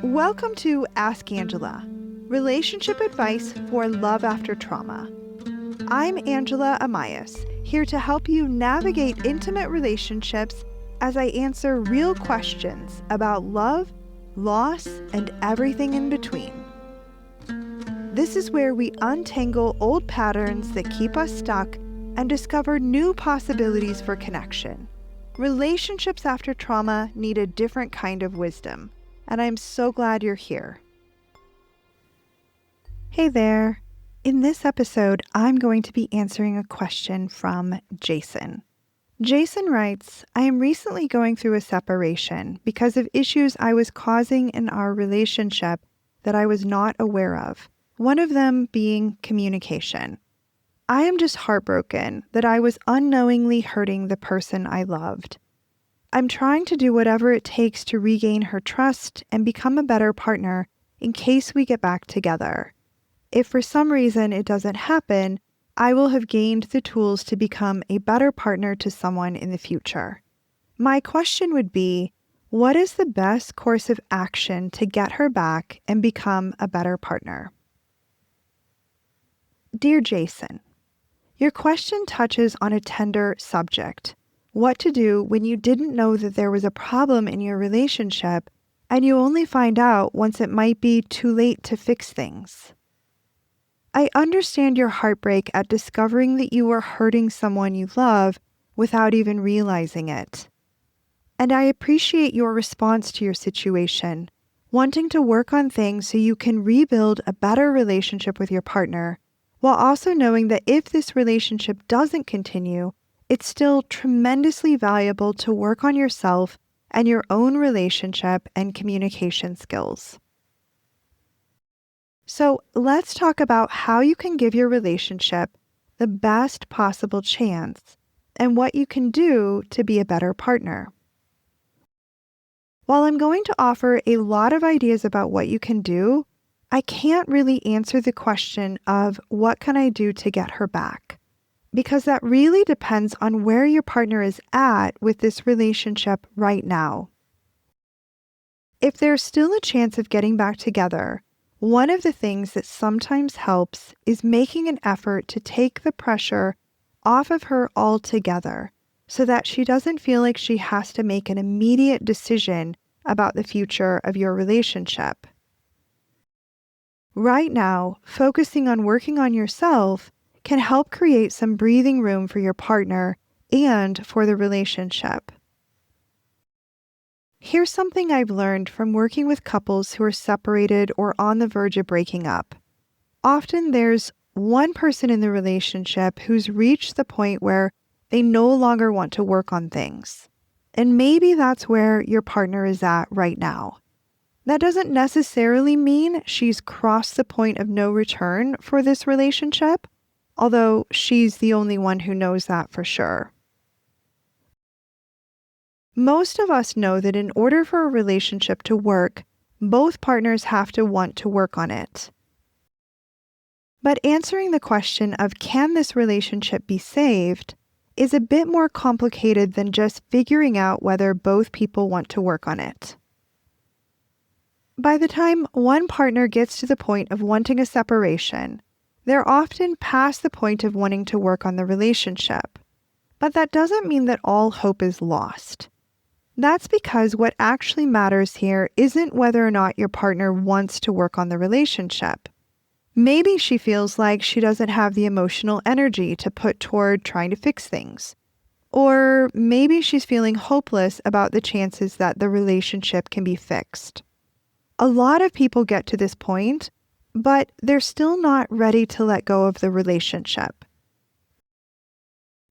Welcome to Ask Angela, relationship advice for love after trauma. I'm Angela Amias, here to help you navigate intimate relationships as I answer real questions about love, loss, and everything in between. This is where we untangle old patterns that keep us stuck and discover new possibilities for connection. Relationships after trauma need a different kind of wisdom, and I'm so glad you're here. Hey there. In this episode, I'm going to be answering a question from Jason. Jason writes, I am recently going through a separation because of issues I was causing in our relationship that I was not aware of, one of them being communication. I am just heartbroken that I was unknowingly hurting the person I loved. I'm trying to do whatever it takes to regain her trust and become a better partner in case we get back together. If for some reason it doesn't happen, I will have gained the tools to become a better partner to someone in the future. My question would be, what is the best course of action to get her back and become a better partner? Dear Jason, your question touches on a tender subject. What to do when you didn't know that there was a problem in your relationship and you only find out once it might be too late to fix things. I understand your heartbreak at discovering that you were hurting someone you love without even realizing it. And I appreciate your response to your situation, wanting to work on things so you can rebuild a better relationship with your partner, while also knowing that if this relationship doesn't continue, it's still tremendously valuable to work on yourself and your own relationship and communication skills. So let's talk about how you can give your relationship the best possible chance and what you can do to be a better partner. While I'm going to offer a lot of ideas about what you can do, I can't really answer the question of what can I do to get her back, because that really depends on where your partner is at with this relationship right now. If there's still a chance of getting back together, one of the things that sometimes helps is making an effort to take the pressure off of her altogether so that she doesn't feel like she has to make an immediate decision about the future of your relationship. Right now, focusing on working on yourself can help create some breathing room for your partner and for the relationship. Here's something I've learned from working with couples who are separated or on the verge of breaking up. Often there's one person in the relationship who's reached the point where they no longer want to work on things. And maybe that's where your partner is at right now. That doesn't necessarily mean she's crossed the point of no return for this relationship, although she's the only one who knows that for sure. Most of us know that in order for a relationship to work, both partners have to want to work on it. But answering the question of can this relationship be saved is a bit more complicated than just figuring out whether both people want to work on it. By the time one partner gets to the point of wanting a separation, they're often past the point of wanting to work on the relationship. But that doesn't mean that all hope is lost. That's because what actually matters here isn't whether or not your partner wants to work on the relationship. Maybe she feels like she doesn't have the emotional energy to put toward trying to fix things. Or maybe she's feeling hopeless about the chances that the relationship can be fixed. A lot of people get to this point, but they're still not ready to let go of the relationship.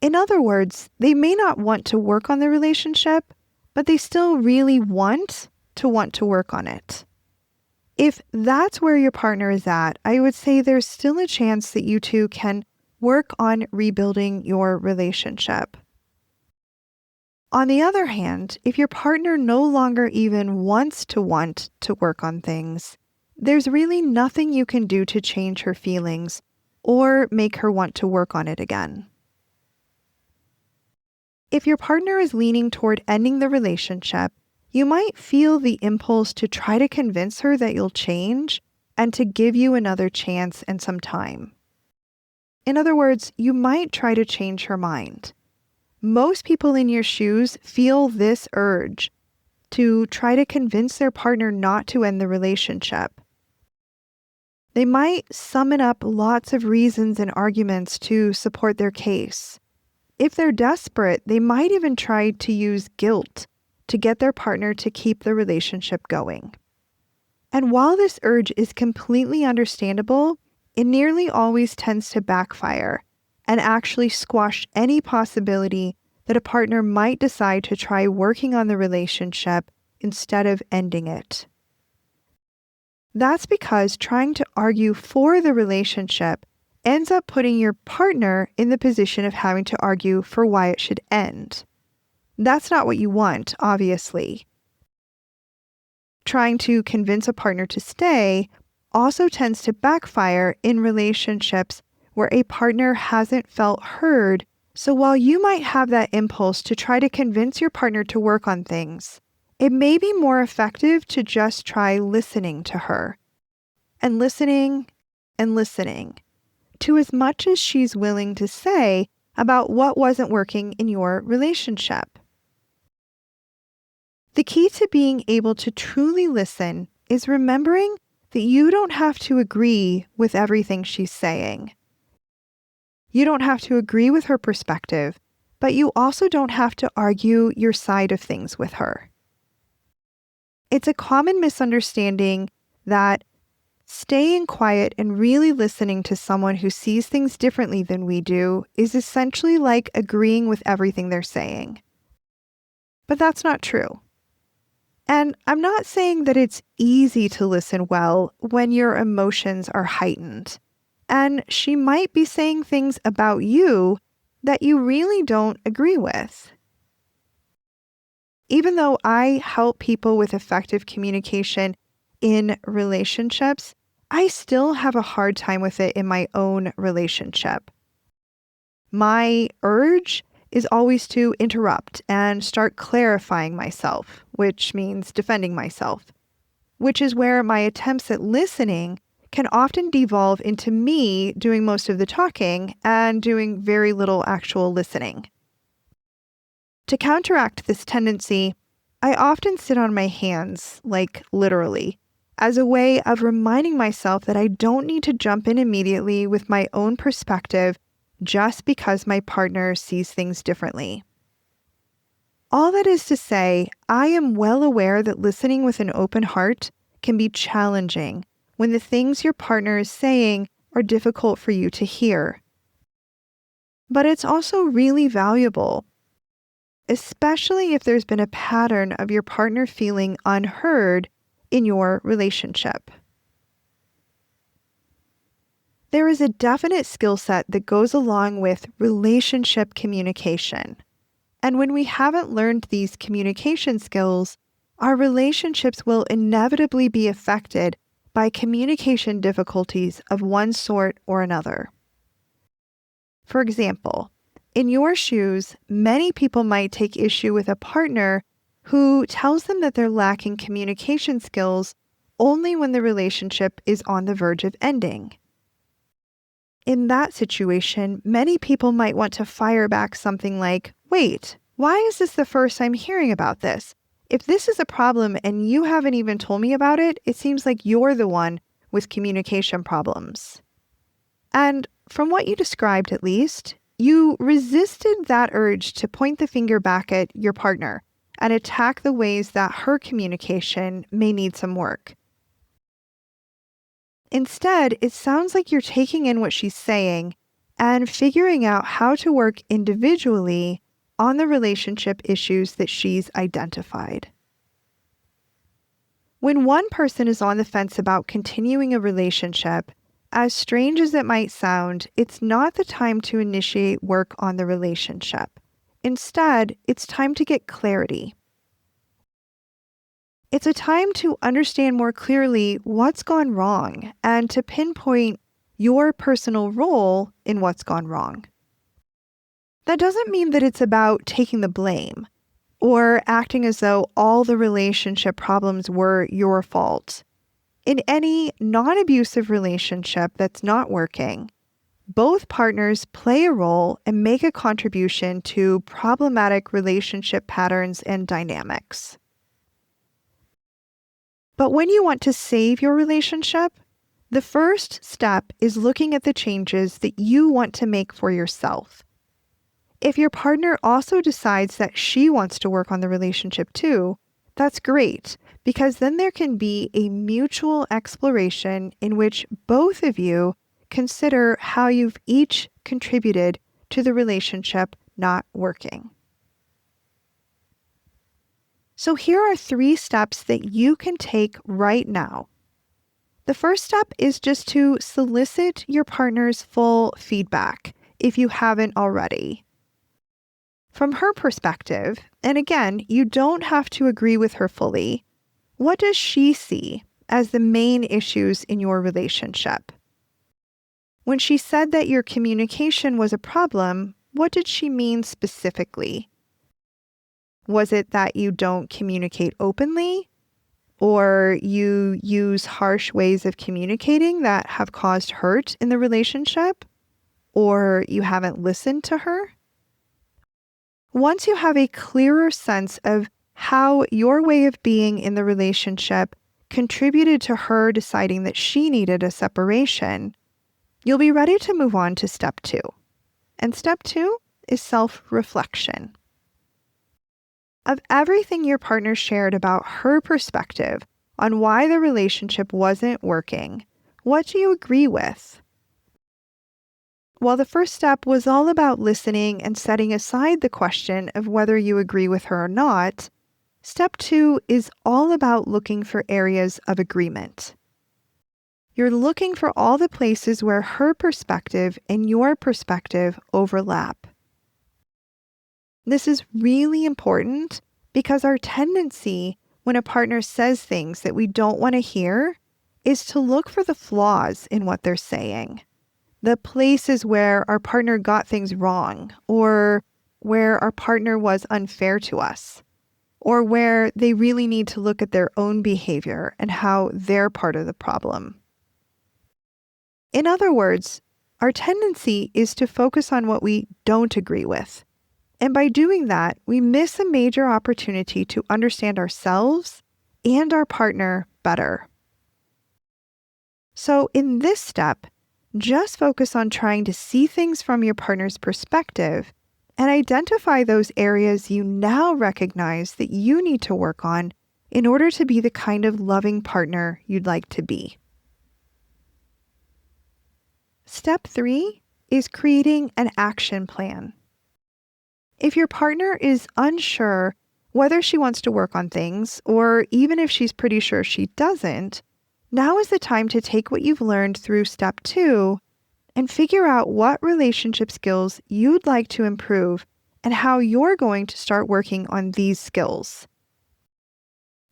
In other words, they may not want to work on the relationship, but they still really want to work on it. If that's where your partner is at, I would say there's still a chance that you two can work on rebuilding your relationship. On the other hand, if your partner no longer even wants to work on things, there's really nothing you can do to change her feelings or make her want to work on it again. If your partner is leaning toward ending the relationship, you might feel the impulse to try to convince her that you'll change and to give you another chance and some time. In other words, you might try to change her mind. Most people in your shoes feel this urge to try to convince their partner not to end the relationship. They might summon up lots of reasons and arguments to support their case. If they're desperate, they might even try to use guilt to get their partner to keep the relationship going. And while this urge is completely understandable, it nearly always tends to backfire and actually squash any possibility that a partner might decide to try working on the relationship instead of ending it. That's because trying to argue for the relationship ends up putting your partner in the position of having to argue for why it should end. That's not what you want, obviously. Trying to convince a partner to stay also tends to backfire in relationships where a partner hasn't felt heard. So while you might have that impulse to try to convince your partner to work on things, it may be more effective to just try listening to her and listening to as much as she's willing to say about what wasn't working in your relationship. The key to being able to truly listen is remembering that you don't have to agree with everything she's saying. You don't have to agree with her perspective, but you also don't have to argue your side of things with her. It's a common misunderstanding that staying quiet and really listening to someone who sees things differently than we do is essentially like agreeing with everything they're saying. But that's not true. And I'm not saying that it's easy to listen well when your emotions are heightened. And she might be saying things about you that you really don't agree with. Even though I help people with effective communication in relationships, I still have a hard time with it in my own relationship. My urge is always to interrupt and start clarifying myself, which means defending myself, which is where my attempts at listening can often devolve into me doing most of the talking and doing very little actual listening. To counteract this tendency, I often sit on my hands, like literally, as a way of reminding myself that I don't need to jump in immediately with my own perspective just because my partner sees things differently. All that is to say, I am well aware that listening with an open heart can be challenging when the things your partner is saying are difficult for you to hear. But it's also really valuable, especially if there's been a pattern of your partner feeling unheard in your relationship. There is a definite skill set that goes along with relationship communication. And when we haven't learned these communication skills, our relationships will inevitably be affected by communication difficulties of one sort or another. For example, in your shoes, many people might take issue with a partner who tells them that they're lacking communication skills only when the relationship is on the verge of ending. In that situation, many people might want to fire back something like, "Wait, why is this the first I'm hearing about this? If this is a problem and you haven't even told me about it, it seems like you're the one with communication problems." And from what you described at least, you resisted that urge to point the finger back at your partner and attack the ways that her communication may need some work. Instead, it sounds like you're taking in what she's saying and figuring out how to work individually on the relationship issues that she's identified. When one person is on the fence about continuing a relationship, as strange as it might sound, it's not the time to initiate work on the relationship. Instead, it's time to get clarity. It's a time to understand more clearly what's gone wrong and to pinpoint your personal role in what's gone wrong. That doesn't mean that it's about taking the blame. or acting as though all the relationship problems were your fault. In any non-abusive relationship that's not working, both partners play a role and make a contribution to problematic relationship patterns and dynamics. But when you want to save your relationship, the first step is looking at the changes that you want to make for yourself. If your partner also decides that she wants to work on the relationship too, that's great, because then there can be a mutual exploration in which both of you consider how you've each contributed to the relationship not working. So here are 3 steps that you can take right now. The first step is just to solicit your partner's full feedback if you haven't already. From her perspective, and again, you don't have to agree with her fully, what does she see as the main issues in your relationship? When she said that your communication was a problem, what did she mean specifically? Was it that you don't communicate openly? Or you use harsh ways of communicating that have caused hurt in the relationship? Or you haven't listened to her? Once you have a clearer sense of how your way of being in the relationship contributed to her deciding that she needed a separation, you'll be ready to move on to step 2. And step 2 is self-reflection. Of everything your partner shared about her perspective on why the relationship wasn't working, what do you agree with? While the first step was all about listening and setting aside the question of whether you agree with her or not, step 2 is all about looking for areas of agreement. You're looking for all the places where her perspective and your perspective overlap. This is really important because our tendency when a partner says things that we don't want to hear is to look for the flaws in what they're saying. The places where our partner got things wrong, or where our partner was unfair to us, or where they really need to look at their own behavior and how they're part of the problem. In other words, our tendency is to focus on what we don't agree with. And by doing that, we miss a major opportunity to understand ourselves and our partner better. So in this step, just focus on trying to see things from your partner's perspective and identify those areas you now recognize that you need to work on in order to be the kind of loving partner you'd like to be. Step 3 is creating an action plan. If your partner is unsure whether she wants to work on things, or even if she's pretty sure she doesn't, now is the time to take what you've learned through step 2 and figure out what relationship skills you'd like to improve and how you're going to start working on these skills.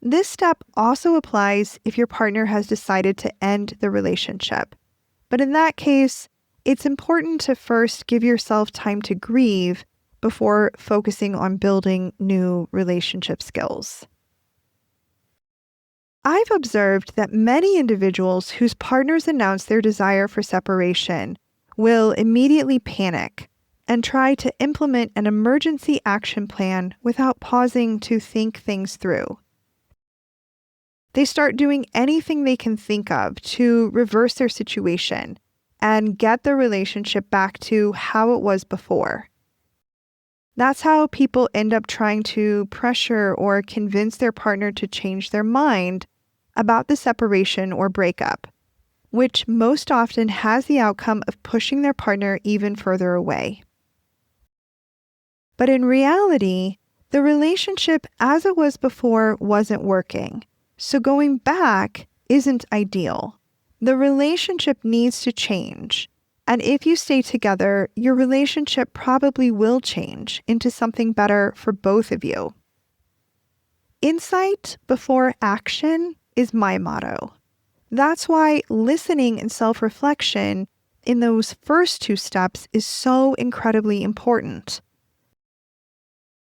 This step also applies if your partner has decided to end the relationship. But in that case, it's important to first give yourself time to grieve before focusing on building new relationship skills. I've observed that many individuals whose partners announce their desire for separation will immediately panic and try to implement an emergency action plan without pausing to think things through. They start doing anything they can think of to reverse their situation and get the relationship back to how it was before. That's how people end up trying to pressure or convince their partner to change their mind about the separation or breakup, which most often has the outcome of pushing their partner even further away. But in reality, the relationship as it was before wasn't working, so going back isn't ideal. The relationship needs to change. And if you stay together, your relationship probably will change into something better for both of you. Insight before action is my motto. That's why listening and self-reflection in those first 2 steps is so incredibly important.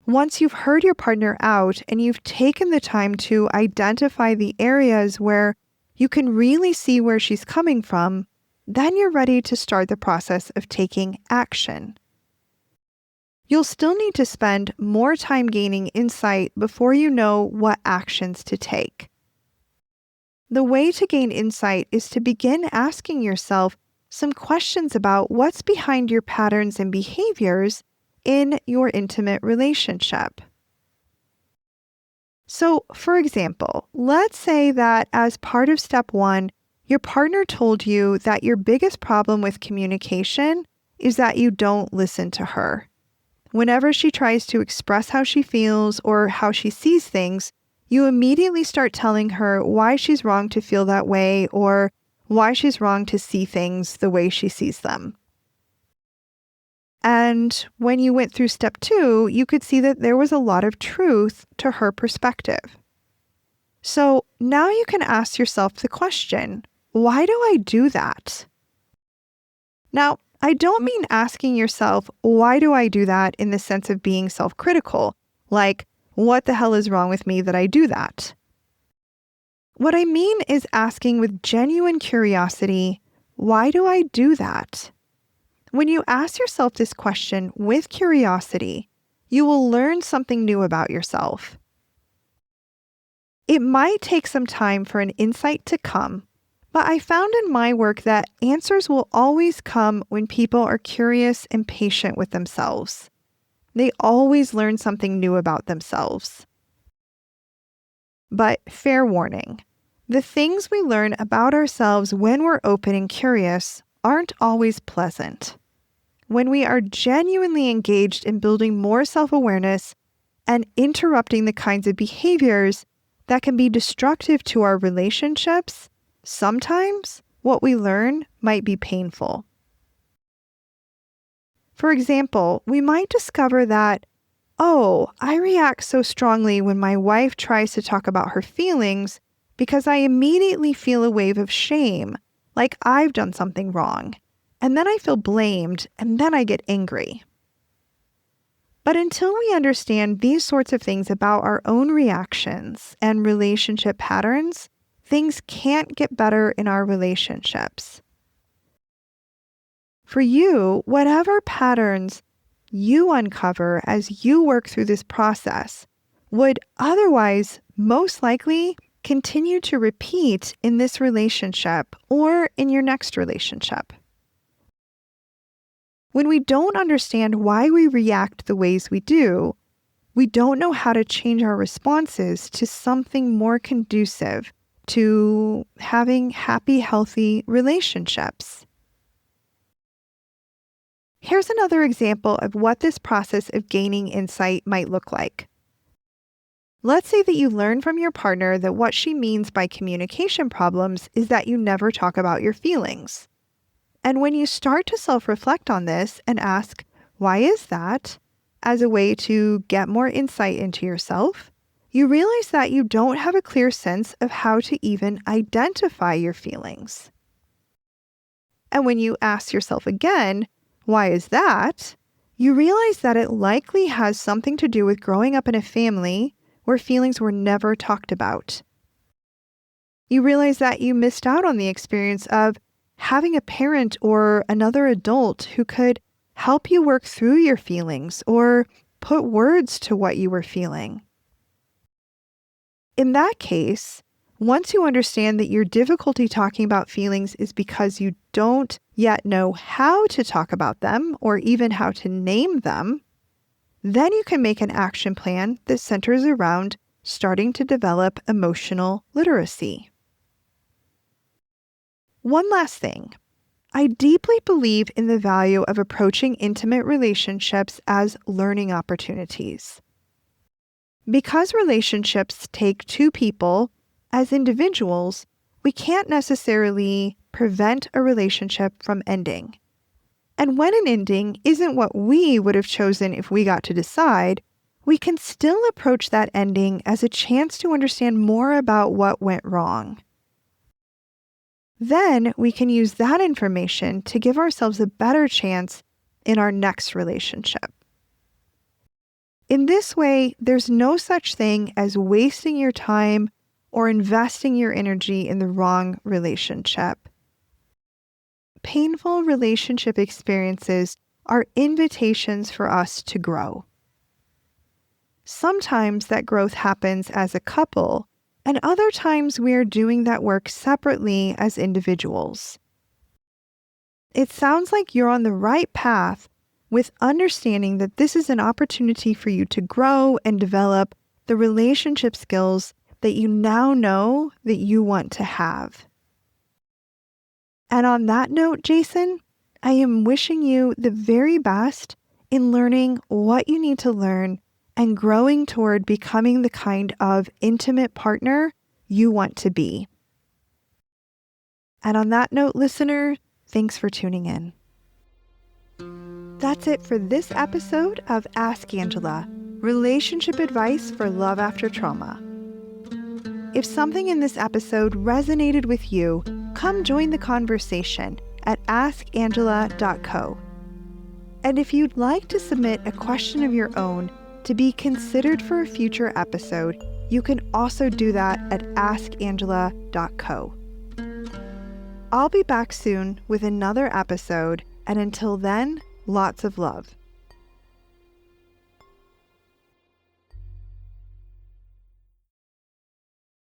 Once you've heard your partner out and you've taken the time to identify the areas where you can really see where she's coming from, then you're ready to start the process of taking action. You'll still need to spend more time gaining insight before you know what actions to take. The way to gain insight is to begin asking yourself some questions about what's behind your patterns and behaviors in your intimate relationship. So, for example, let's say that as part of step 1, your partner told you that your biggest problem with communication is that you don't listen to her. Whenever she tries to express how she feels or how she sees things, you immediately start telling her why she's wrong to feel that way or why she's wrong to see things the way she sees them. And when you went through step 2, you could see that there was a lot of truth to her perspective. So now you can ask yourself the question, why do I do that? Now, I don't mean asking yourself, why do I do that in the sense of being self-critical, like, what the hell is wrong with me that I do that? What I mean is asking with genuine curiosity, why do I do that? When you ask yourself this question with curiosity, you will learn something new about yourself. It might take some time for an insight to come, but I found in my work that answers will always come when people are curious and patient with themselves. They always learn something new about themselves. But fair warning, the things we learn about ourselves when we're open and curious aren't always pleasant. When we are genuinely engaged in building more self-awareness and interrupting the kinds of behaviors that can be destructive to our relationships, sometimes what we learn might be painful. For example, we might discover that, oh, I react so strongly when my wife tries to talk about her feelings because I immediately feel a wave of shame, like I've done something wrong. And then I feel blamed, and then I get angry. But until we understand these sorts of things about our own reactions and relationship patterns, things can't get better in our relationships. For you, whatever patterns you uncover as you work through this process would otherwise most likely continue to repeat in this relationship or in your next relationship. When we don't understand why we react the ways we do, we don't know how to change our responses to something more conducive to having happy, healthy relationships. Here's another example of what this process of gaining insight might look like. Let's say that you learn from your partner that what she means by communication problems is that you never talk about your feelings. And when you start to self-reflect on this and ask, why is that? As a way to get more insight into yourself, you realize that you don't have a clear sense of how to even identify your feelings. And when you ask yourself again, why is that? You realize that it likely has something to do with growing up in a family where feelings were never talked about. You realize that you missed out on the experience of having a parent or another adult who could help you work through your feelings or put words to what you were feeling. In that case, once you understand that your difficulty talking about feelings is because you don't yet know how to talk about them or even how to name them, then you can make an action plan that centers around starting to develop emotional literacy. One last thing. I deeply believe in the value of approaching intimate relationships as learning opportunities. Because relationships take two people, as individuals, we can't necessarily prevent a relationship from ending. And when an ending isn't what we would have chosen if we got to decide, we can still approach that ending as a chance to understand more about what went wrong. Then we can use that information to give ourselves a better chance in our next relationship. In this way, there's no such thing as wasting your time or investing your energy in the wrong relationship. Painful relationship experiences are invitations for us to grow. Sometimes that growth happens as a couple, and other times we are doing that work separately as individuals. It sounds like you're on the right path with understanding that this is an opportunity for you to grow and develop the relationship skills that you now know that you want to have. And on that note, Jason, I am wishing you the very best in learning what you need to learn and growing toward becoming the kind of intimate partner you want to be. And on that note, listener, thanks for tuning in. That's it for this episode of Ask Angela, Relationship Advice for Love After Trauma. If something in this episode resonated with you, come join the conversation at askangela.co. And if you'd like to submit a question of your own to be considered for a future episode, you can also do that at askangela.co. I'll be back soon with another episode, and until then, lots of love.